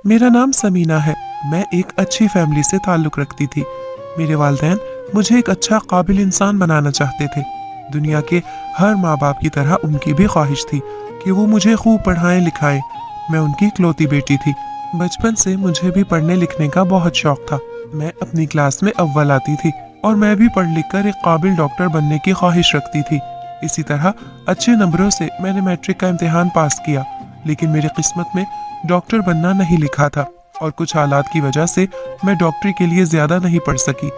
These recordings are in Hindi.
मेरा नाम समीना है। मैं एक अच्छी फैमिली से ताल्लुक़ रखती थी। मेरे वालिदैन मुझे एक अच्छा काबिल इंसान बनाना चाहते थे। दुनिया के हर माँ बाप की तरह उनकी भी ख्वाहिश थी कि वो मुझे खूब पढ़ाएं लिखाएं। मैं उनकी इकलौती बेटी थी। बचपन से मुझे भी पढ़ने लिखने का बहुत शौक था। मैं अपनी क्लास में अव्वल आती थी और मैं भी पढ़ लिख कर एक काबिल डॉक्टर बनने की ख्वाहिश रखती थी। इसी तरह अच्छे नंबरों से मैंने मैट्रिक का इम्तिहान पास किया, लेकिन मेरी किस्मत में डॉक्टर बनना नहीं लिखा था और कुछ हालात की वजह से मैं डॉक्टरी के लिए ज़्यादा नहीं पढ़ सकी।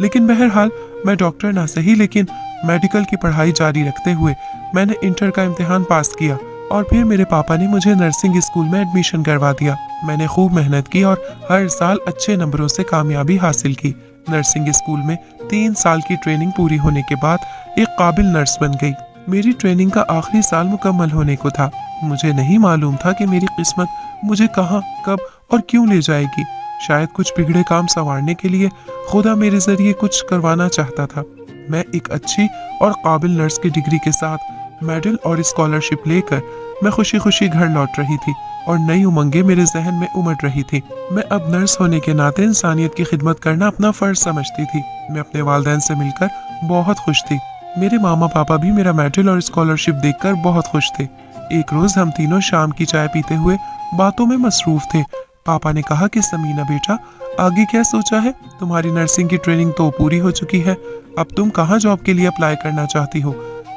लेकिन बहरहाल मैं डॉक्टर ना सही, लेकिन मेडिकल की पढ़ाई जारी रखते हुए मैंने इंटर का इम्तिहान पास किया और फिर मेरे पापा ने मुझे नर्सिंग स्कूल में एडमिशन करवा दिया। मैंने खूब मेहनत की और हर साल अच्छे नंबरों से कामयाबी हासिल की। नर्सिंग स्कूल में 3 साल की ट्रेनिंग पूरी होने के बाद एक काबिल नर्स बन गई। मेरी ट्रेनिंग का आखिरी साल मुकम्मल होने को था। मुझे नहीं मालूम था कि मेरी किस्मत मुझे कहाँ, कब और क्यों ले जाएगी। शायद कुछ बिगड़े काम संवारने के लिए खुदा मेरे जरिए कुछ करवाना चाहता था। मैं एक अच्छी और काबिल नर्स की डिग्री के साथ मेडल और स्कॉलरशिप लेकर मैं खुशी खुशी घर लौट रही थी और नई उमंगें मेरे जहन में उमड़ रही थी। मैं अब नर्स होने के नाते इंसानियत की खिदमत करना अपना फर्ज समझती थी। मैं अपने वालिदैन से मिलकर बहुत खुश थी। मेरे मामा पापा भी मेरा मेडल और स्कॉलरशिप देखकर बहुत खुश थे। एक रोज हम तीनों शाम की चाय पीते हुए बातों में मसरूफ थे। पापा ने कहा कि समीना बेटा, आगे क्या सोचा है? तुम्हारी नर्सिंग की ट्रेनिंग तो पूरी हो चुकी है, अब तुम कहाँ जॉब के लिए अप्लाई करना चाहती हो?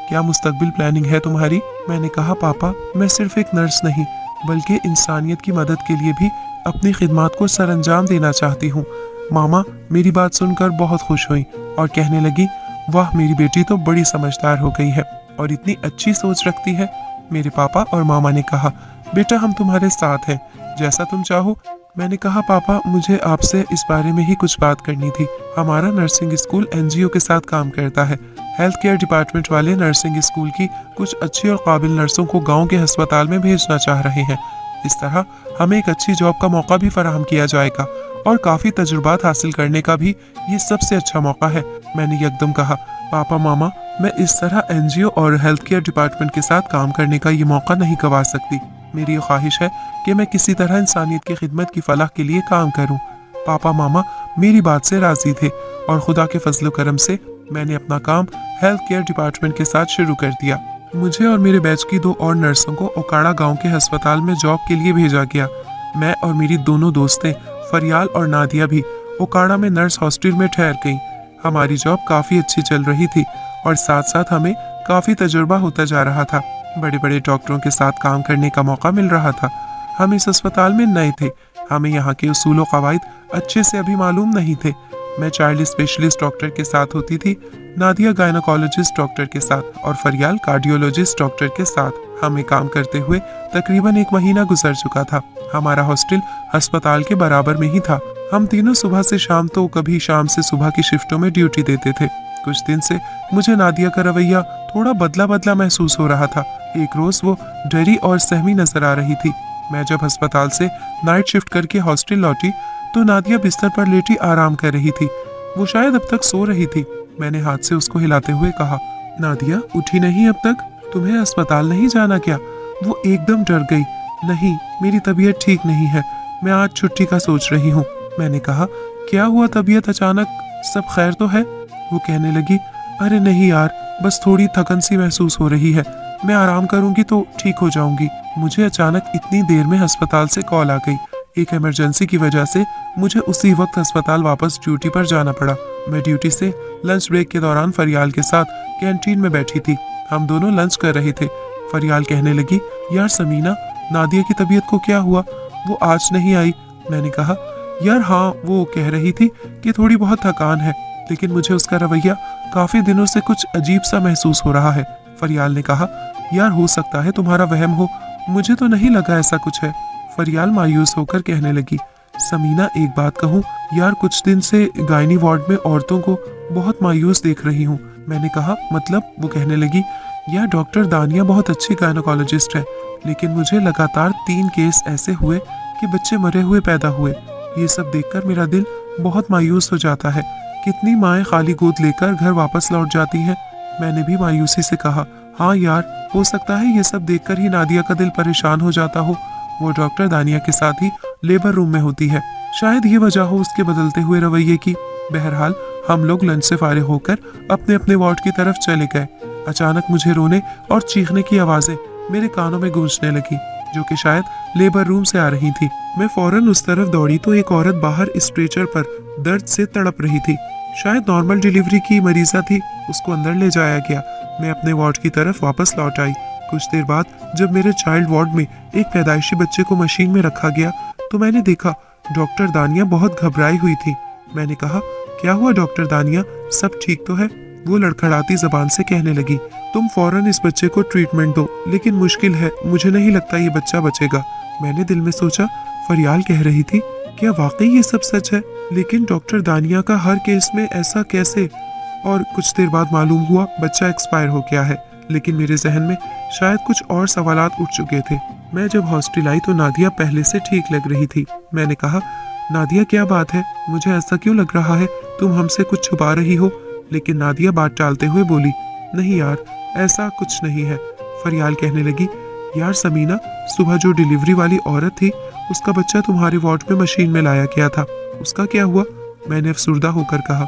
क्या मुस्तकबिल प्लानिंग है तुम्हारी? मैंने कहा पापा, मैं सिर्फ एक नर्स नहीं बल्कि इंसानियत की मदद के लिए भी अपनी खिदमत को सरअंजाम देना चाहती हूँ। मामा मेरी बात सुनकर बहुत खुश हुई और कहने लगी, वाह, मेरी बेटी तो बड़ी समझदार हो गई है और इतनी अच्छी सोच रखती है। मेरे पापा और मामा ने कहा, बेटा हम तुम्हारे साथ हैं, जैसा तुम चाहो। मैंने कहा पापा, मुझे आपसे इस बारे में ही कुछ बात करनी थी। हमारा नर्सिंग स्कूल एनजीओ के साथ काम करता है। हेल्थ केयर डिपार्टमेंट वाले नर्सिंग स्कूल की कुछ अच्छी और काबिल नर्सों को गांव के अस्पताल में भेजना चाह रहे हैं। इस तरह हमें एक अच्छी जॉब का मौका भी फराहम किया जाएगा और काफ़ी तजुर्बात हासिल करने का भी ये सबसे अच्छा मौका है। मैंने यकदम कहा, पापा मामा, मैं इस तरह एनजीओ और हेल्थ केयर डिपार्टमेंट के साथ काम करने का ये मौका नहीं गंवा सकती। मेरी ये ख्वाहिश है कि मैं किसी तरह इंसानियत की खिदमत की फलाह के लिए काम करूं। पापा मामा मेरी बात से राजी थे और खुदा के फजल करम से मैंने अपना काम हेल्थ केयर डिपार्टमेंट के साथ शुरू कर दिया। मुझे और मेरे बैच की 2 और नर्सों को ओकाड़ा गांव के अस्पताल में जॉब के लिए भेजा गया। मैं और मेरी दोनों दोस्तें फरियाल और नादिया भी ओकाड़ा में नर्स हॉस्टल में ठहर गईं। हमारी जॉब काफ़ी अच्छी चल रही थी और साथ साथ हमें काफ़ी तजुर्बा होता जा रहा था। बड़े बड़े डॉक्टरों के साथ काम करने का मौका मिल रहा था। हम इस अस्पताल में नए थे, हमें यहाँ के उसूल व कवायद अच्छे से अभी मालूम नहीं थे। मैं चाइल्ड स्पेशलिस्ट डॉक्टर के साथ होती थी, नादिया गायनोकोलॉजिस्ट डॉक्टर के साथ और फरियाल कार्डियोलॉजिस्ट डॉक्टर के साथ। हमें काम करते हुए तकरीबन 1 महीना गुजर चुका था। हमारा हॉस्टल अस्पताल के बराबर में ही था। हम तीनों सुबह से शाम, तो कभी शाम से सुबह की शिफ्टों में ड्यूटी देते थे। कुछ दिन से मुझे नादिया का रवैया थोड़ा बदला बदला महसूस हो रहा था। एक रोज वो डरी और सहमी नजर आ रही थी। मैं जब अस्पताल से नाइट शिफ्ट करके हॉस्टल लौटी तो नादिया बिस्तर पर लेटी आराम कर रही थी। वो शायद अब तक सो रही थी। मैंने हाथ से उसको हिलाते हुए कहा, नादिया उठी नहीं अब तक? तुम्हें अस्पताल नहीं जाना क्या? वो एकदम डर गई। नहीं, मेरी तबीयत ठीक नहीं है, मैं आज छुट्टी का सोच रही हूँ। मैंने कहा, क्या हुआ तबीयत अचानक, सब खैर तो है? वो कहने लगी, अरे नहीं यार, बस थोड़ी थकन सी महसूस हो रही है, मैं आराम करूंगी तो ठीक हो जाऊंगी। मुझे अचानक इतनी देर में अस्पताल से कॉल आ गई। एक इमरजेंसी की वजह से मुझे उसी वक्त अस्पताल वापस ड्यूटी पर जाना पड़ा। मैं ड्यूटी से लंच ब्रेक के दौरान फरियाल के साथ कैंटीन में बैठी थी। हम दोनों लंच कर रहे थे। फरियाल कहने लगी, यार समीना, नादिया की तबीयत को क्या हुआ? वो आज नहीं आई। मैंने कहा, यार हाँ, वो कह रही थी कि थोड़ी बहुत थकान है, लेकिन मुझे उसका रवैया काफ़ी दिनों से कुछ अजीब सा महसूस हो रहा है। फरियाल ने कहा, यार हो सकता है तुम्हारा वहम हो, मुझे तो नहीं लगा ऐसा कुछ है। फरियाल मायूस होकर कहने लगी, समीना एक बात कहूँ, यार कुछ दिन से गायनी वार्ड में औरतों को बहुत मायूस देख रही हूँ। मैंने कहा, मतलब? वो कहने लगी, यार डॉक्टर दानिया बहुत अच्छी गायनोकोलॉजिस्ट है, लेकिन मुझे लगातार 3 केस ऐसे हुए कि बच्चे मरे हुए पैदा हुए। ये सब देखकर मेरा दिल बहुत मायूस हो जाता है। कितनी माएँ खाली गोद लेकर घर वापस लौट जाती हैं। मैंने भी मायूसी से कहा, हाँ यार, हो सकता है ये सब देखकर ही नादिया का दिल परेशान हो जाता हो। वो डॉक्टर दानिया के साथ ही लेबर रूम में होती है। शायद ये वजह हो उसके बदलते हुए रवैये की। बहरहाल हम लोग लंच से फारिग होकर अपने अपने वार्ड की तरफ चले गए। अचानक मुझे रोने और चीखने की आवाजें मेरे कानों में गूंजने लगी, जो कि शायद लेबर रूम से आ रही थी। मैं फौरन उस तरफ दौड़ी तो एक औरत बाहर स्ट्रेचर पर दर्द से तड़प रही थी। शायद नॉर्मल डिलीवरी की मरीजा थी। उसको अंदर ले जाया गया। मैं अपने वार्ड की तरफ वापस लौट आई। कुछ देर बाद जब मेरे चाइल्ड वार्ड में एक पैदाइशी बच्चे को मशीन में रखा गया तो मैंने देखा डॉक्टर दानिया बहुत घबराई हुई थी। मैंने कहा, क्या हुआ डॉक्टर दानिया, सब ठीक तो है? वो लड़खड़ाती जबान से कहने लगी, तुम फौरन इस बच्चे को ट्रीटमेंट दो, लेकिन मुश्किल है, मुझे नहीं लगता ये बच्चा बचेगा। मैंने दिल में सोचा, फरियाल कह रही थी, क्या वाकई ये सब सच है? लेकिन डॉक्टर दानिया का हर केस में ऐसा कैसे? और कुछ देर बाद मालूम हुआ बच्चा एक्सपायर हो गया है। लेकिन मेरे जहन में शायद कुछ और सवालात उठ चुके थे। मैं जब हॉस्टल आई तो नादिया पहले से ठीक लग रही थी। मैंने कहा, नादिया क्या बात है, मुझे ऐसा क्यों लग रहा है, तुम हमसे कुछ छुपा रही हो? लेकिन नादिया बात टालते हुए बोली, नहीं यार, ऐसा कुछ नहीं है। फरियाल कहने लगी, यार समीना, सुबह जो डिलीवरी वाली औरत थी उसका बच्चा तुम्हारे वार्ड में मशीन में लाया गया था, उसका क्या हुआ? मैंने अफसुर्दा होकर कहा,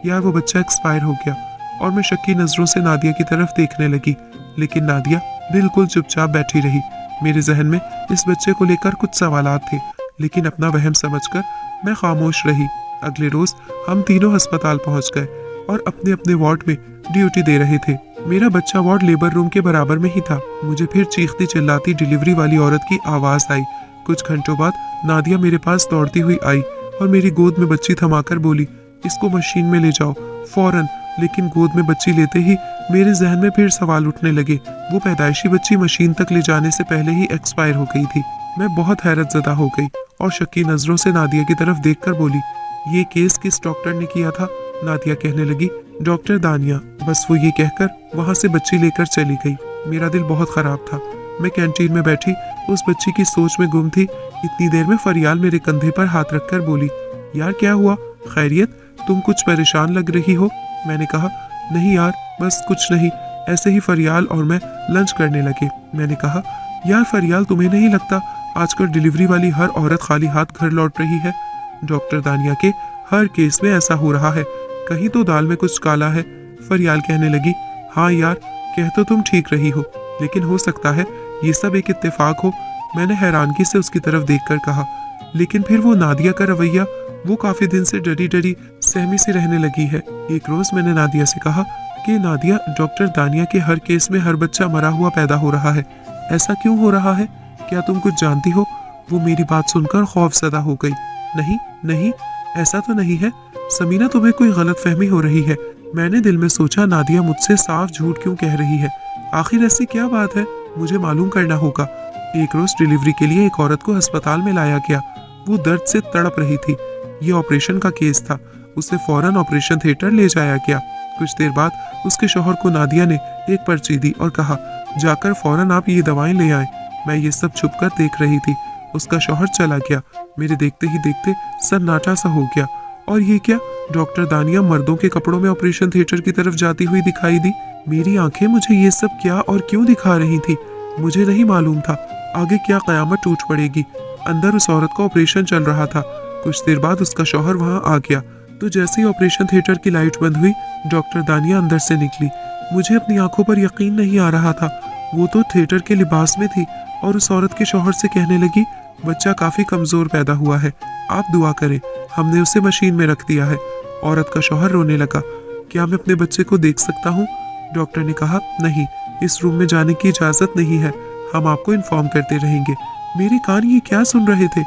यार वो बच्चा एक्सपायर हो गया। और मैं शक्की नजरों से नादिया की तरफ देखने लगी, लेकिन नादिया बिल्कुल चुपचाप बैठी रही। मेरे जहन में इस बच्चे को लेकर कुछ सवालात थे, लेकिन अपना वहम समझकर मैं खामोश रही। अगले रोज हम तीनों अस्पताल पहुंच गए और अपने अपने वार्ड में ड्यूटी दे रहे थे। मेरा बच्चा वार्ड लेबर रूम के बराबर में ही था। मुझे फिर चीखती चिल्लाती डिलीवरी वाली औरत की आवाज आई। कुछ घंटों बाद नादिया मेरे पास दौड़ती हुई आई और मेरी गोद में बच्ची थमाकर बोली, इसको मशीन में ले जाओ फौरन। लेकिन गोद में बच्ची लेते ही मेरे जहन में फिर सवाल उठने लगे। वो पैदाइशी बच्ची मशीन तक ले जाने से पहले ही एक्सपायर हो गई थी। मैं बहुत हैरत ज़दा हो गई और शक्की नजरों से नादिया की तरफ देखकर बोली, ये केस किस डॉक्टर ने किया था? नादिया कहने लगी, डॉक्टर दानिया। बस वो ये कहकर वहाँ से बच्ची लेकर चली गई। मेरा दिल बहुत खराब था। मैं कैंटीन में बैठी उस बच्ची की सोच में गुम थी। इतनी देर में फरियाल मेरे कंधे पर हाथ रखकर बोली, यार क्या हुआ, खैरियत, तुम कुछ परेशान लग रही हो? मैंने कहा, नहीं यार, बस कुछ नहीं, ऐसे ही। फरियाल और मैं लंच करने लगे। मैंने कहा, यार फरियाल, तुम्हें नहीं लगता आजकल डिलीवरी वाली हर औरत खाली हाथ घर लौट रही है? डॉक्टर दानिया के हर केस में ऐसा हो रहा है, कहीं तो दाल में कुछ काला है। फरियाल कहने लगी, हाँ यार, कह तो तुम ठीक रही हो, लेकिन हो सकता है ये सब एक इत्तेफाक हो। मैंने हैरानगी से उसकी तरफ देखकर कहा, लेकिन फिर वो नादिया का रवैया, वो काफी दिन से डरी डरी सहमी सी रहने लगी है। एक रोज मैंने नादिया से कहा कि नादिया, डॉक्टर दानिया के हर केस में हर बच्चा मरा हुआ पैदा हो रहा है, ऐसा क्यों हो रहा है? क्या तुम कुछ जानती हो? वो मेरी बात सुनकर खौफजदा हो गई। नहीं नहीं, ऐसा तो नहीं है समीना, तुम्हें कोई गलत फहमी हो रही है। मैंने दिल में सोचा, नादिया मुझसे साफ झूठ क्यों कह रही है? आखिर ऐसी क्या बात है, मुझे मालूम करना होगा। एक रोज डिलीवरी के लिए एक औरत को अस्पताल में लाया गया। वो दर्द से तड़प रही थी। ये ऑपरेशन का केस था। उसे फौरन ऑपरेशन थिएटर ले जाया गया। कुछ देर बाद उसके शौहर को नादिया ने एक पर्ची दी और कहा, जाकर फौरन आप ये दवाएं ले आए। मैं ये सब छुपकर देख रही थी। उसका शौहर चला गया। मेरे देखते ही देखते सन्नाटा सा हो गया। और ये क्या, डॉक्टर दानिया मर्दों के कपड़ों में ऑपरेशन थिएटर की तरफ जाती हुई दिखाई दी। मेरी आंखें मुझे ये सब क्या और क्यों दिखा रही थी, मुझे नहीं मालूम था। आगे क्या कयामत टूट पड़ेगी। अंदर उस औरत का ऑपरेशन चल रहा था। कुछ देर बाद उसका शौहर वहां आ गया तो जैसे ही ऑपरेशन थिएटर की लाइट बंद हुई, डॉक्टर दानिया अंदर से निकली। मुझे अपनी आंखों पर यकीन नहीं आ रहा था। वो तो थिएटर के लिबास में थी और उस औरत के शौहर से कहने लगी, बच्चा काफी कमजोर पैदा हुआ है, आप दुआ करें, हमने उसे मशीन में रख दिया है। औरत का शौहर रोने लगा। क्या मैं अपने बच्चे को देख सकता हूँ? डॉक्टर ने कहा, नहीं, इस रूम में जाने की इजाजत नहीं है, हम आपको इन्फॉर्म करते रहेंगे। मेरे कान ये क्या सुन रहे थे?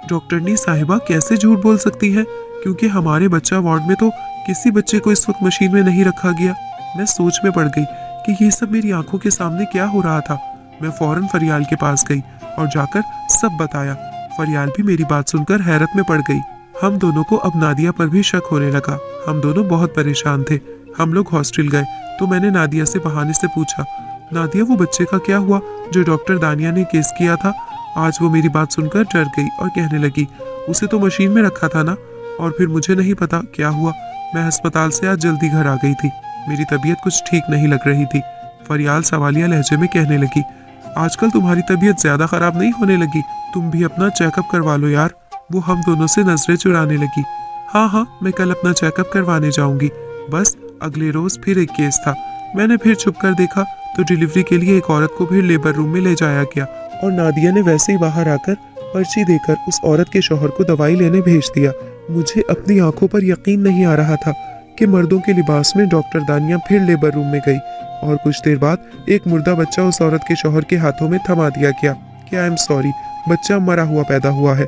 डॉक्टरनी साहिबा कैसे झूठ बोल सकती है, क्योंकि हमारे बच्चा वार्ड में तो किसी बच्चे को इस वक्त मशीन में नहीं रखा गया। मैं सोच में पड़ गई कि ये सब मेरी आंखों के सामने क्या हो रहा था। मैं फौरन फरियाल के पास गई और जाकर सब बताया। फरियाल भी मेरी बात सुनकर हैरत में पड़ गई। हम दोनों को अब नादिया पर भी शक होने लगा। हम दोनों बहुत परेशान थे। हम लोग हॉस्टल गए तो मैंने नादिया से बहाने से पूछा, नादिया, वो बच्चे का क्या हुआ जो डॉक्टर दानिया ने केस किया था? आज वो मेरी बात सुनकर डर गई और कहने लगी, उसे तो मशीन में रखा था ना। और फिर मुझे नहीं पता क्या हुआ। मैं अस्पताल से आज जल्दी घर आ गई थी। मेरी तबीयत कुछ ठीक नहीं लग रही थी। फरियाल सवालिया लहजे में कहने लगी, आजकल तुम्हारी तबीयत ज्यादा खराब नहीं होने लगी? तुम भी अपना चेकअप करवा लो यार। वो हम दोनों से नजरें चुराने लगी। हाँ हाँ, मैं कल अपना चेकअप करवाने जाऊंगी। बस अगले रोज फिर एक केस था। मैंने फिर छुप कर देखा तो डिलीवरी के लिए एक औरत को फिर लेबर रूम में ले जाया गया और नादिया ने वैसे ही बाहर आकर पर्ची देकर उस औरत के शौहर को दवाई लेने भेज दिया। मुझे अपनी आंखों पर यकीन नहीं आ रहा था कि मर्दों के लिबास में डॉक्टर दानिया फिर लेबर रूम में गई और कुछ देर बाद एक मुर्दा बच्चा उस औरत के शौहर के हाथों में थमा दिया गया कि आई एम सॉरी, बच्चा मरा हुआ पैदा हुआ है।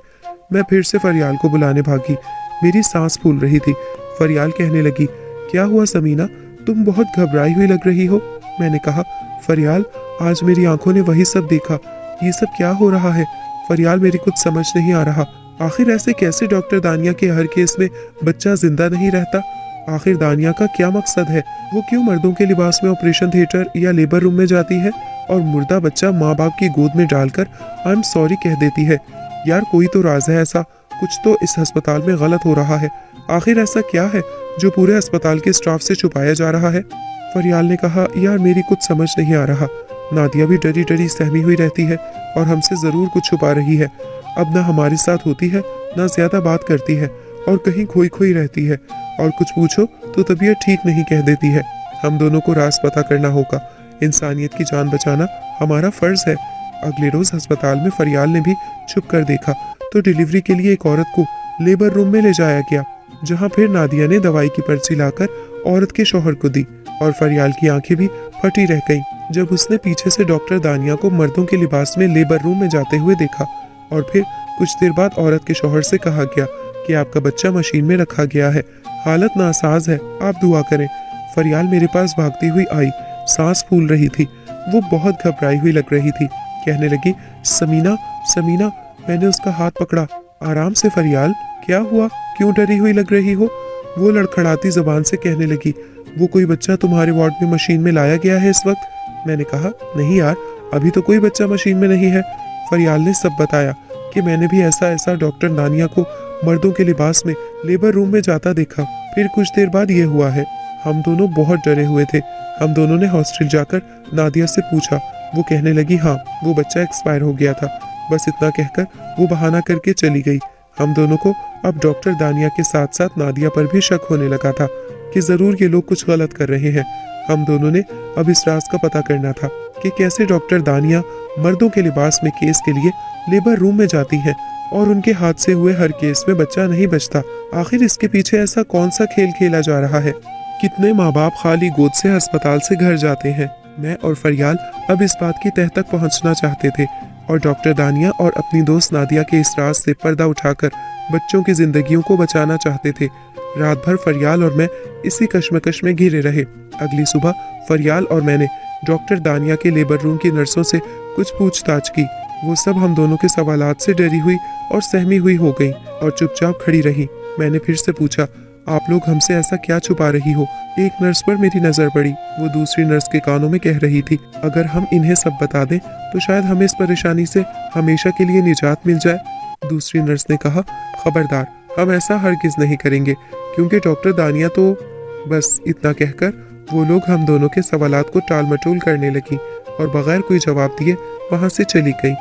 मैं फिर से फरियाल को बुलाने भागी। मेरी सांस फूल रही थी। फरियाल कहने लगी, क्या हुआ समीना, तुम बहुत घबराई हुई लग रही हो। मैंने कहा, फरियाल आज मेरी आंखों ने वही सब देखा, ये सब क्या हो रहा है। फरियाल मेरी कुछ समझ नहीं आ रहा। आखिर ऐसे कैसे डॉक्टर दानिया के हर केस में बच्चा जिंदा नहीं रहता। आखिर दानिया का क्या मकसद है। वो क्यों मर्दों के लिबास में ऑपरेशन थिएटर या लेबर रूम में जाती है और मुर्दा बच्चा माँ बाप की गोद में डालकर आई एम सॉरी कह देती है। यार कोई तो राज है ऐसा, कुछ तो इस अस्पताल में गलत हो रहा है। आखिर ऐसा क्या है जो पूरे अस्पताल के स्टाफ से छुपाया जा रहा है। फरियाल ने कहा, यार मेरी कुछ समझ नहीं आ रहा। नादिया भी डरी डरी सहमी हुई रहती है और हमसे जरूर कुछ छुपा रही है। अब ना हमारे साथ होती है, ना ज्यादा बात करती है और कहीं खोई खोई रहती है और कुछ पूछो तो तबीयत ठीक नहीं कह देती है। हम दोनों को राज पता करना होगा। इंसानियत की जान बचाना हमारा फर्ज है। अगले रोज अस्पताल में फरियाल ने भी छुप कर देखा तो डिलीवरी के लिए एक औरत को लेबर रूम में ले जाया गया, जहां फिर नादिया ने दवाई की पर्ची लाकर औरत के शौहर को दी और फरियाल की आंखें भी फटी रह गईं जब उसने पीछे से डॉक्टर दानिया को मर्दों के लिबास में लेबर रूम में जाते हुए देखा। और फिर कुछ देर बाद औरत के शौहर से कहा गया कि आपका बच्चा मशीन में रखा गया है, हालत नासाज है, आप दुआ करें। फरियाल मेरे पास भागती हुई आई, सांस फूल रही थी। वो बहुत घबराई हुई लग रही थी। कहने लगी, समीना समीना। मैंने उसका हाथ पकड़ा। आराम से फरियाल, क्या हुआ, क्यों डरी हुई लग रही हो। वो लड़खड़ाती जबान से कहने लगी, वो कोई बच्चा तुम्हारे वार्ड में मशीन में लाया गया है इस वक्त। मैंने कहा, नहीं यार, अभी तो कोई बच्चा मशीन में नहीं है। फरियाल ने सब बताया कि मैंने भी ऐसा ऐसा डॉक्टर दानिया को मर्दों के लिबास में लेबर रूम में जाता देखा। फिर कुछ देर बाद ये हुआ है। हम दोनों बहुत डरे हुए थे। हम दोनों ने हॉस्टल जाकर नादिया से पूछा। वो कहने लगी, हाँ वो बच्चा एक्सपायर हो गया था। बस इतना कहकर वो बहाना करके चली गई। हम दोनों को अब डॉक्टर दानिया के साथ साथ नादिया पर भी शक होने लगा था कि जरूर ये लोग कुछ गलत कर रहे हैं। हम दोनों ने अब इस राज का पता करना था कि कैसे डॉक्टर दानिया मर्दों के लिबास में केस के लिए लेबर रूम में जाती हैं और उनके हाथ से हुए हर केस में बच्चा नहीं बचता। आखिर इसके पीछे ऐसा कौन सा खेल खेला जा रहा है। कितने माँ बाप खाली गोद से अस्पताल से घर जाते हैं। मैं और फरियाल अब इस बात की तह तक पहुंचना चाहते थे और डॉक्टर दानिया और अपनी दोस्त नादिया के इस राज से पर्दा उठाकर बच्चों की जिंदगियों को बचाना चाहते थे। रात भर फरियाल और मैं इसी कश्मकश में घिरे रहे। अगली सुबह फरियाल और मैंने डॉक्टर दानिया के लेबर रूम की नर्सों से कुछ पूछताछ की। वो सब हम दोनों के सवालात से डरी हुई और सहमी हुई हो गई और चुपचाप खड़ी रही। मैंने फिर से पूछा, आप लोग हमसे ऐसा क्या छुपा रही हो। एक नर्स पर मेरी नजर पड़ी। वो दूसरी नर्स के कानों में कह रही थी, अगर हम इन्हें सब बता दें तो शायद हमें इस परेशानी से हमेशा के लिए निजात मिल जाए। दूसरी नर्स ने कहा, खबरदार, हम ऐसा हरगिज नहीं करेंगे क्योंकि डॉक्टर दानिया तो। बस इतना कहकर वो लोग हम दोनों के सवालात को टाल मटोल करने लगी और बगैर कोई जवाब दिए वहां से चली गई।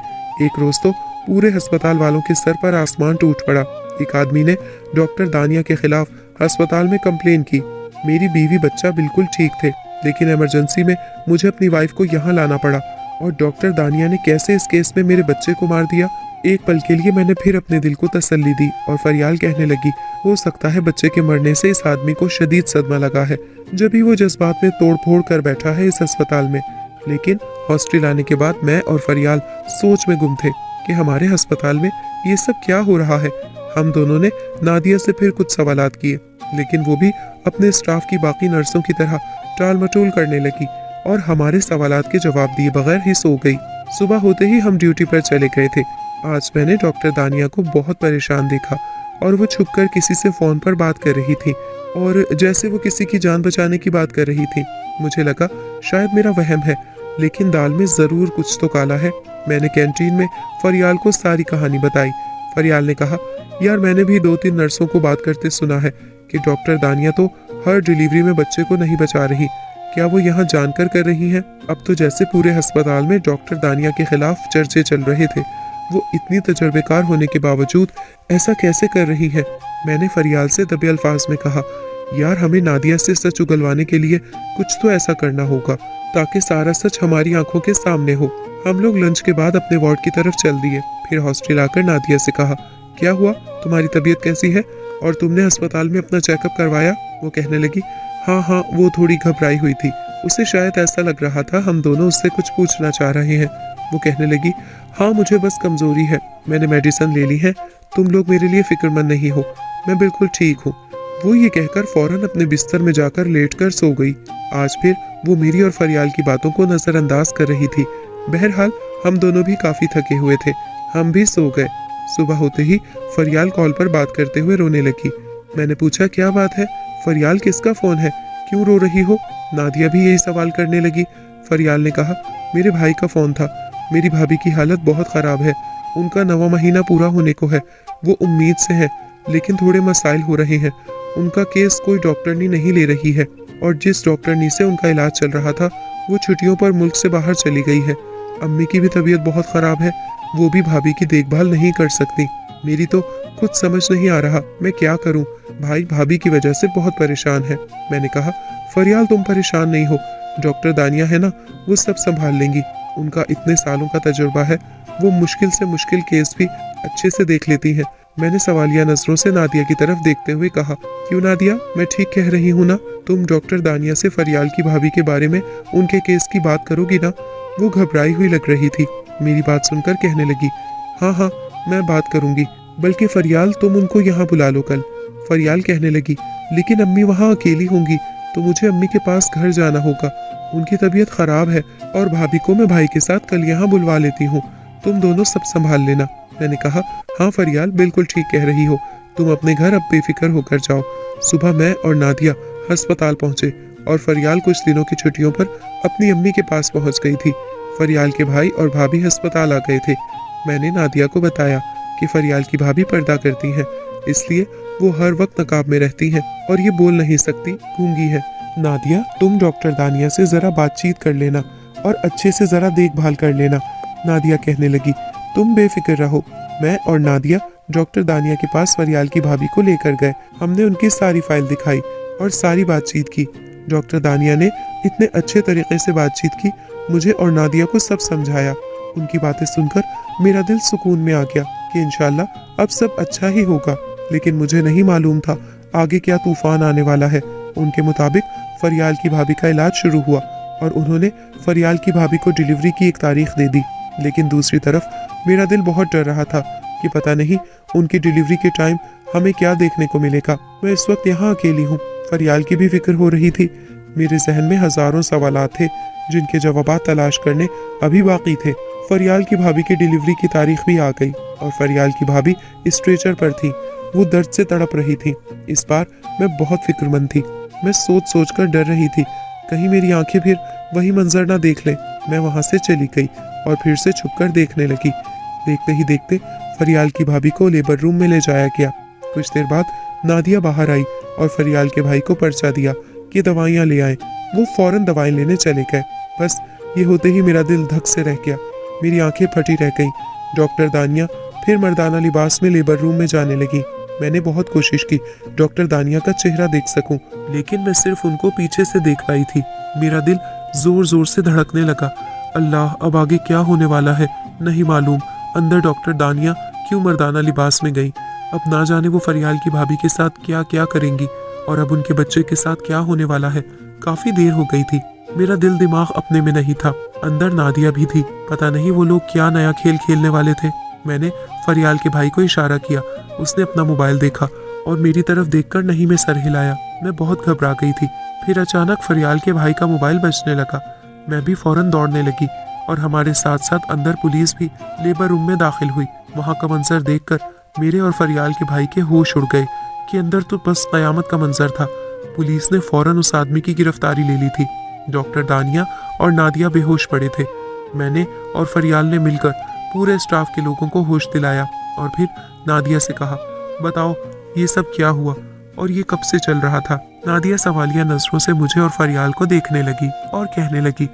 एक रोज तो पूरे अस्पताल वालों के सर पर आसमान टूट पड़ा। एक आदमी ने डॉक्टर दानिया के खिलाफ अस्पताल में कंप्लेन की। मेरी बीवी बच्चा बिल्कुल ठीक थे, लेकिन इमरजेंसी में मुझे अपनी वाइफ को यहाँ लाना पड़ा और डॉक्टर दानिया ने कैसे इस केस में मेरे बच्चे को मार दिया। एक पल के लिए मैंने फिर अपने दिल को तसल्ली दी और फरियाल कहने लगी, हो सकता है बच्चे के मरने से इस आदमी को शदीद सदमा लगा है, जब भी वो जज्बात में तोड़ फोड़ कर बैठा है इस अस्पताल में। लेकिन हॉस्टल आने के बाद मैं और फरियाल सोच में गुम थे कि हमारे अस्पताल में ये सब क्या हो रहा है। हम दोनों ने नादिया से फिर कुछ सवालात किए, लेकिन वो भी अपने स्टाफ की बाकी नर्सों की तरह टाल मटोल करने लगी और हमारे सवालात के जवाब दिए बगैर ही सो गई। सुबह होते ही हम ड्यूटी पर चले गए थे। आज मैंने डॉक्टर दानिया को बहुत परेशान देखा और वो छुपकर किसी से फोन पर बात कर रही थी और जैसे वो किसी की जान बचाने की बात कर रही थी। मुझे लगा शायद मेरा वहम है, लेकिन दाल में जरूर कुछ तो काला है। मैंने कैंटीन में फरियाल को सारी कहानी बताई। फरियाल ने कहा, यार मैंने भी 2-3 नर्सों को बात करते सुना है कि डॉक्टर दानिया तो हर डिलीवरी में बच्चे को नहीं बचा रही। क्या वो यहाँ जानकर कर रही हैं? अब तो जैसे पूरे अस्पताल में डॉक्टर दानिया के खिलाफ चर्चे चल रहे थे। वो इतनी तजर्बेकार होने के बावजूद ऐसा कैसे कर रही है। मैंने फरियाल से दबे अल्फाज में कहा, यार हमें नादिया से सच उगलवाने के लिए कुछ तो ऐसा करना होगा ताकि सारा सच हमारी आंखों के सामने हो। हम लोग लंच के बाद अपने वार्ड की तरफ चल दिए। फिर हॉस्टल आकर नादिया से कहा, क्या हुआ, तुम्हारी तबीयत कैसी है और तुमने अस्पताल में अपना चेकअप करवाया? वो कहने लगी, हाँ, वो थोड़ी घबराई हुई थी। उसे शायद ऐसा लग रहा था हम दोनों उससे कुछ पूछना चाह रहे हैं। वो कहने लगी, हाँ मुझे बस कमजोरी है, मैंने मेडिसिन ले ली है, तुम लोग मेरे लिए फिक्रमंद नहीं हो, मैं बिल्कुल ठीक हूँ। वो ये कहकर फौरन अपने बिस्तर में जाकर लेटकर सो गई। आज फिर वो मेरी और फरियाल की बातों को नजरअंदाज कर रही थी। बहरहाल हम दोनों भी काफी थके हुए थे, हम भी सो गए। सुबह होते ही फरियाल कॉल पर बात करते हुए रोने लगी। मैंने पूछा, क्या बात है फरियाल, किसका फोन है, क्यों रो रही हो? नादिया भी यही सवाल करने लगी। फरियाल ने कहा, मेरे भाई का फोन था, मेरी भाभी की हालत बहुत ख़राब है, उनका 9वां महीना पूरा होने को है, वो उम्मीद से है लेकिन थोड़े मसाइल हो रहे हैं। उनका केस कोई डॉक्टरनी नहीं ले रही है और जिस डॉक्टरनी से उनका इलाज चल रहा था वो छुट्टियों पर मुल्क से बाहर चली गई है। अम्मी की भी तबीयत बहुत ख़राब है, वो भी भाभी की देखभाल नहीं कर सकती। मेरी तो कुछ समझ नहीं आ रहा मैं क्या करूं। भाई भाभी की वजह से बहुत परेशान है। मैंने कहा, फरियाल तुम परेशान नहीं हो, डॉक्टर दानिया है ना, वो सब संभाल लेंगी, उनका इतने सालों का तजुर्बा है, वो मुश्किल से मुश्किल केस भी अच्छे से देख लेती हैं। मैंने सवालिया नजरों से नादिया की तरफ देखते हुए कहा, क्यों नादिया, मैं ठीक कह रही हूँ ना? तुम डॉक्टर दानिया से फरियाल की भाभी के बारे में उनके केस की बात करोगी ना? वो घबराई हुई लग रही थी। मेरी बात सुनकर कहने लगी, हाँ, मैं बात करूंगी, बल्कि फरियाल तुम उनको यहाँ बुला लो कल। फरियाल कहने लगी, लेकिन अम्मी वहाँ अकेली होंगी तो मुझे अम्मी के पास घर जाना होगा, उनकी तबीयत खराब है और भाभी को मैं भाई के साथ कल यहाँ बुलवा लेती हूँ, तुम दोनों सब संभाल लेना। मैंने कहा, हाँ फरियाल बिल्कुल ठीक कह रही हो, तुम अपने घर अब बेफिक्र होकर जाओ। सुबह मैं और नादिया अस्पताल पहुंचे और फरियाल कुछ दिनों की छुट्टियों पर अपनी अम्मी के पास पहुंच गई थी। फरियाल के भाई और भाभी अस्पताल आ गए थे। मैंने नादिया को बताया कि फरियाल की भाभी पर्दा करती हैं, इसलिए वो हर वक्त नकाब में रहती हैं और ये बोल नहीं सकती, गूंगी है। नादिया तुम डॉक्टर दानिया से ज़रा बातचीत कर लेना और अच्छे से ज़रा देखभाल कर लेना। नादिया कहने लगी, तुम बेफिक्र रहो। मैं और नादिया डॉक्टर दानिया के पास फरियाल की भाभी को लेकर गए। हमने उनकी सारी फाइल दिखाई और सारी बातचीत की। डॉक्टर दानिया ने इतने अच्छे तरीके से बातचीत की, मुझे और नादिया को सब समझाया। उनकी बातें सुनकर मेरा दिल सुकून में आ गया कि इंशाल्लाह अब सब अच्छा ही होगा। लेकिन मुझे नहीं मालूम था आगे क्या तूफान आने वाला है। उनके मुताबिक फरियाल की भाभी का इलाज शुरू हुआ और उन्होंने फरियाल की भाभी को डिलीवरी की एक तारीख दे दी। लेकिन दूसरी तरफ मेरा दिल बहुत डर रहा था कि पता नहीं उनकी डिलीवरी के टाइम हमें क्या देखने को मिलेगा। मैं इस वक्त यहाँ अकेली हूँ। फरियाल की भी फिक्र हो रही थी। मेरे जहन में हजारों सवालात थे जिनके जवाबात तलाश करने अभी बाकी थे। फरियाल की भाभी की डिलीवरी की तारीख भी आ गई और फरियाल की भाभी स्ट्रेचर पर थी। वो दर्द से तड़प रही थी। इस बार मैं बहुत फिक्रमंद थी। मैं सोच सोच कर डर रही थी कहीं मेरी आंखें फिर वही मंजर ना देख लें। मैं वहां से चली गई और फिर से छुपकर देखने लगी। देखते ही देखते फरियाल की भाभी को लेबर रूम में ले जाया गया। कुछ देर बाद नादिया बाहर आई और फरियाल के भाई को पर्चा दिया कि दवाइयाँ ले आए। वो फौरन दवाएं लेने चले गए। बस ये होते ही मेरा दिल धक से रह गया, मेरी आंखें फटी रह गईं। डॉक्टर दानिया फिर मर्दाना लिबास में लेबर रूम में जाने लगी। मैंने बहुत कोशिश की डॉक्टर दानिया का चेहरा देख सकूं, लेकिन मैं सिर्फ उनको पीछे से देख पाई थी। मेरा दिल जोर जोर से धड़कने लगा। अल्लाह, अब आगे क्या होने वाला है नहीं मालूम। अंदर डॉक्टर दानिया क्यों मर्दाना लिबास में गई? अब ना जाने वो फरियाल की भाभी के साथ क्या क्या करेंगी और अब उनके बच्चे के साथ क्या होने वाला है। काफी देर हो गई थी। मेरा दिल दिमाग अपने में नहीं था। अंदर नादिया भी थी। पता नहीं वो लोग क्या नया खेल खेलने वाले थे। मैंने फरियाल के भाई को इशारा किया। उसने अपना मोबाइल देखा और मेरी तरफ देखकर नहीं में सर हिलाया। मैं बहुत घबरा गई थी। फिर अचानक फरियाल के भाई का मोबाइल बजने लगा। मैं भी फौरन दौड़ने लगी और हमारे साथ साथ अंदर पुलिस भी लेबर रूम में दाखिल हुई। वहाँ का मंजर देखकर मेरे और फरियाल के भाई के होश उड़ गए कि अंदर तो बस कयामत का मंजर था। पुलिस ने फौरन उस आदमी की गिरफ्तारी ले ली थी। डॉक्टर दानिया और नादिया बेहोश पड़े थे। मैंने और फरियाल ने मिलकर पूरे स्टाफ के लोगों को होश दिलाया और फिर नादिया से कहा, बताओ ये सब क्या हुआ और ये कब से चल रहा था? नादिया सवालिया नजरों से मुझे और फरियाल को देखने लगी और कहने लगी,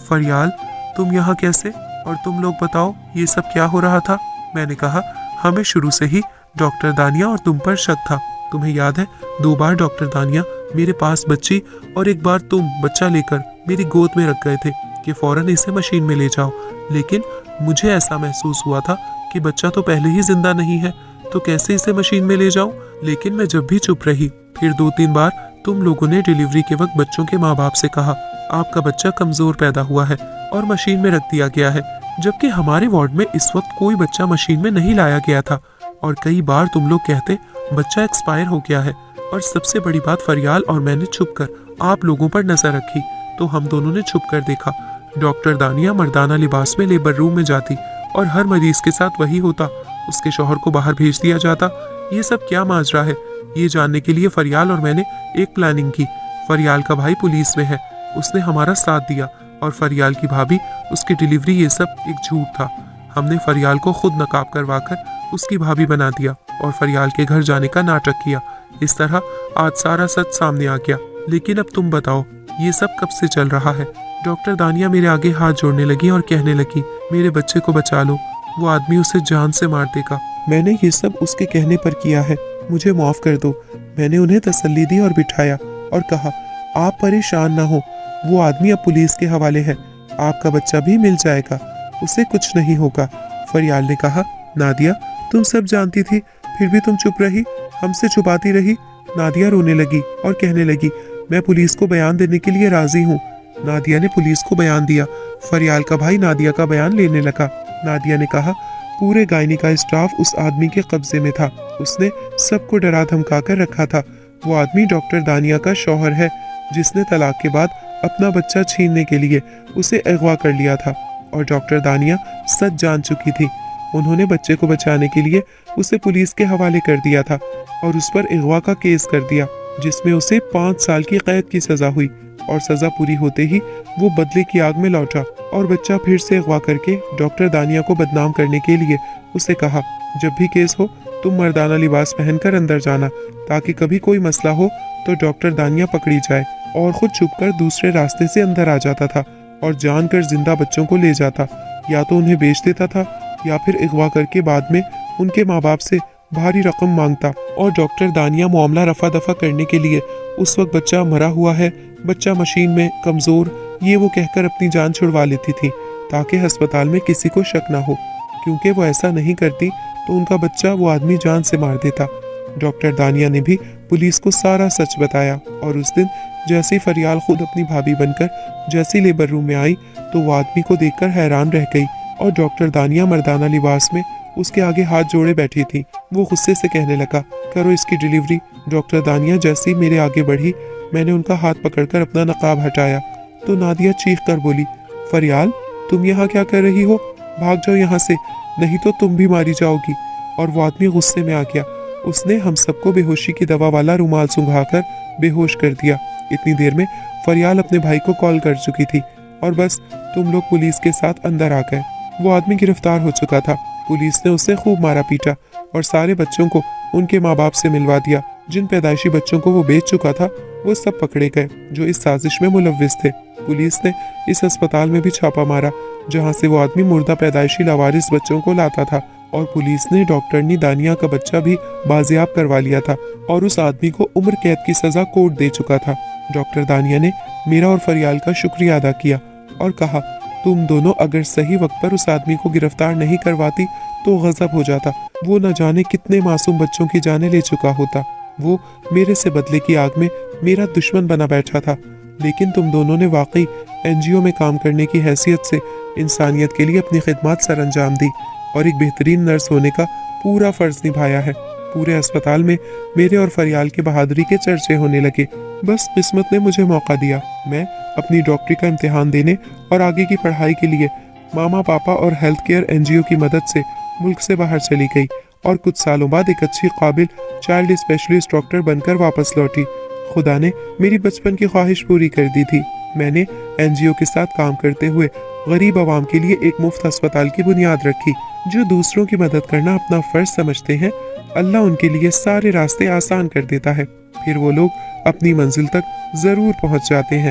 फरियाल तुम यहाँ कैसे? और तुम लोग बताओ ये सब क्या हो रहा था? मैंने कहा, हमें शुरू से ही डॉक्टर दानिया और तुम पर शक था। तुम्हें याद है 2 बार डॉक्टर दानिया मेरे पास बच्ची और 1 बार तुम बच्चा लेकर मेरी गोद में रख गए थे कि फौरन इसे मशीन में ले जाओ। लेकिन मुझे ऐसा महसूस हुआ था कि बच्चा तो पहले ही जिंदा नहीं है, तो कैसे इसे मशीन में ले जाऊं। लेकिन मैं जब भी चुप रही, फिर 2-3 बार तुम लोगों ने डिलीवरी के वक्त बच्चों के माँ बाप से कहा आपका बच्चा कमजोर पैदा हुआ है और मशीन में रख दिया गया है, जबकि हमारे वार्ड में इस वक्त कोई बच्चा मशीन में नहीं लाया गया था। और कई बार तुम लोग कहते बच्चा एक्सपायर हो गया है। और सबसे बड़ी बात, फरियाल और मैंने छुपकर आप लोगों पर नजर रखी, तो हम दोनों ने छुपकर देखा डॉक्टर दानिया मर्दाना लिबास में लेबर रूम में जाती और हर मरीज के साथ वही होता, उसके शौहर को बाहर भेज दिया जाता। ये सब क्या माजरा है, ये जानने के लिए फरियाल और मैंने एक प्लानिंग की। फरियाल का भाई पुलिस में है, उसने हमारा साथ दिया, और फरियाल की भाभी, उसकी डिलीवरी, ये सब एक झूठ था। हमने फरियाल को खुद नकाब करवाकर उसकी भाभी बना दिया और फरियाल के घर जाने का नाटक किया। इस तरह आज सारा सच सामने आ गया। लेकिन अब तुम बताओ, ये सब कब से चल रहा है? डॉक्टर दानिया मेरे आगे हाथ जोड़ने लगी और कहने लगी, मेरे बच्चे को बचा लो, वो आदमी उसे जान से मार देगा। मैंने ये सब उसके कहने पर किया है, मुझे माफ कर दो। मैंने उन्हें तसल्ली दी और बिठाया और कहा, आप परेशान ना हो, वो आदमी अब पुलिस के हवाले है, आपका बच्चा भी मिल जाएगा, उसे कुछ नहीं होगा। फरियाल ने कहा, नादिया तुम सब जानती थी, फिर भी तुम चुप रही, हमसे छुपाती रही। नादिया रोने लगी और कहने लगी, मैं पुलिस को बयान देने के लिए राजी हूँ। नादिया ने पुलिस को बयान दिया। फरियाल का भाई नादिया का बयान लेने लगा। नादिया ने कहा, पूरे गायनी का स्टाफ उस आदमी के कब्जे में था, उसने सबको डरा धमका कर रखा था। वो आदमी डॉक्टर दानिया का शौहर है, जिसने तलाक के बाद अपना बच्चा छीनने के लिए उसे अगवा कर लिया था, और डॉक्टर दानिया सच जान चुकी थी। उन्होंने बच्चे को बचाने के लिए उसे पुलिस के हवाले कर दिया था और उस पर अगवा का केस कर दिया, जिसमें उसे 5 साल की कैद की सजा हुई। और सजा पूरी होते ही वो बदले की आग में लौटा और बच्चा फिर से अगवा करके डॉक्टर दानिया को बदनाम करने के लिए उसे कहा, जब भी केस हो तुम मर्दाना लिबास पहनकर अंदर जाना, ताकि कभी कोई मसला हो तो डॉक्टर दानिया पकड़ी जाए। और खुद छुपकर दूसरे रास्ते से अंदर आ जाता था और जानकर जिंदा बच्चों को ले जाता, या तो उन्हें बेच देता था या फिर अगवा करके बाद में उनके माँ बाप से भारी रकम मांगता। और डॉक्टर दानिया मामला रफा दफा करने के लिए उस वक्त बच्चा मरा हुआ है, बच्चा मशीन में, कमजोर, ये वो कहकर अपनी जान छुड़वा लेती थी, ताकि अस्पताल में किसी को शक ना हो, क्योंकि वो ऐसा नहीं करती तो उनका बच्चा वो आदमी जान से मार देता। डॉक्टर दानिया ने भी पुलिस को सारा सच बताया। और उस दिन जैसे फरियाल खुद अपनी भाभी बनकर जैसी लेबर रूम में आई, तो वो आदमी को देखकर हैरान रह गई। और डॉक्टर दानिया मर्दाना लिबास में उसके आगे हाथ जोड़े बैठी थी। वो गुस्से से कहने लगा, करो इसकी डिलीवरी। डॉक्टर दानिया जैसे ही मेरे आगे बढ़ी, मैंने उनका हाथ पकड़कर अपना नकाब हटाया, तो नादिया चीख कर बोली, फरियाल तुम यहाँ क्या कर रही हो? भाग जाओ यहाँ से, नहीं तो तुम भी मारी जाओगी। और वो आदमी गुस्से में आ गया। उसने हम सबको बेहोशी की दवा वाला रुमाल सुंघाकर बेहोश कर दिया। इतनी देर में फरियाल अपने भाई को कॉल कर चुकी थी और बस तुम लोग पुलिस के साथ अंदर आ गए। वो आदमी गिरफ्तार हो चुका था। पुलिस ने उसे खूब मारा पीटा और सारे बच्चों को उनके माँ बाप से मिलवा दिया। जिन पैदाइशी बच्चों को वो बेच चुका था, वो सब पकड़े गए जो इस साजिश में मुलव्विस थे। पुलिस ने इस अस्पताल में भी छापा मारा, जहाँ से वो आदमी मुर्दा पैदाइशी लावारिस बच्चों को लाता था। और पुलिस ने डॉक्टरनी दानिया का बच्चा भी बाजियाब करवा लिया था और उस आदमी को उम्र कैद की सजा कोर्ट दे चुका था। डॉक्टर दानिया ने मेरा और फरियाल का शुक्रिया अदा किया और कहा, तुम दोनों अगर सही वक्त पर उस आदमी को गिरफ्तार नहीं करवाती तो गजब हो जाता। वो न जाने कितने मासूम बच्चों की जानें ले चुका होता। वो मेरे से बदले की आग में मेरा दुश्मन बना बैठा था। लेकिन तुम दोनों ने वाकई एनजीओ में काम करने की हैसियत से इंसानियत के लिए अपनी खिदमत सर अंजाम दी और एक बेहतरीन नर्स होने का पूरा फर्ज निभाया है। पूरे अस्पताल में मेरे और फरियाल की बहादुरी के चर्चे होने लगे। बस किस्मत ने मुझे मौका दिया। मैं अपनी डॉक्टरी का इम्तिहान देने और आगे की पढ़ाई के लिए मामा पापा और हेल्थ केयर एनजीओ की मदद से मुल्क से बाहर चली गई और कुछ सालों बाद एक अच्छी काबिल चाइल्ड स्पेशलिस्ट डॉक्टर बनकर वापस लौटी। खुदा ने मेरी बचपन की ख्वाहिश पूरी कर दी थी। मैंने एनजीओ के साथ काम करते हुए गरीब आवाम के लिए एक मुफ्त अस्पताल की बुनियाद रखी। जो दूसरों की मदद करना अपना फर्ज समझते हैं, अल्लाह उनके लिए सारे रास्ते आसान कर देता है। फिर वो लोग अपनी मंजिल तक जरूर पहुंच जाते हैं।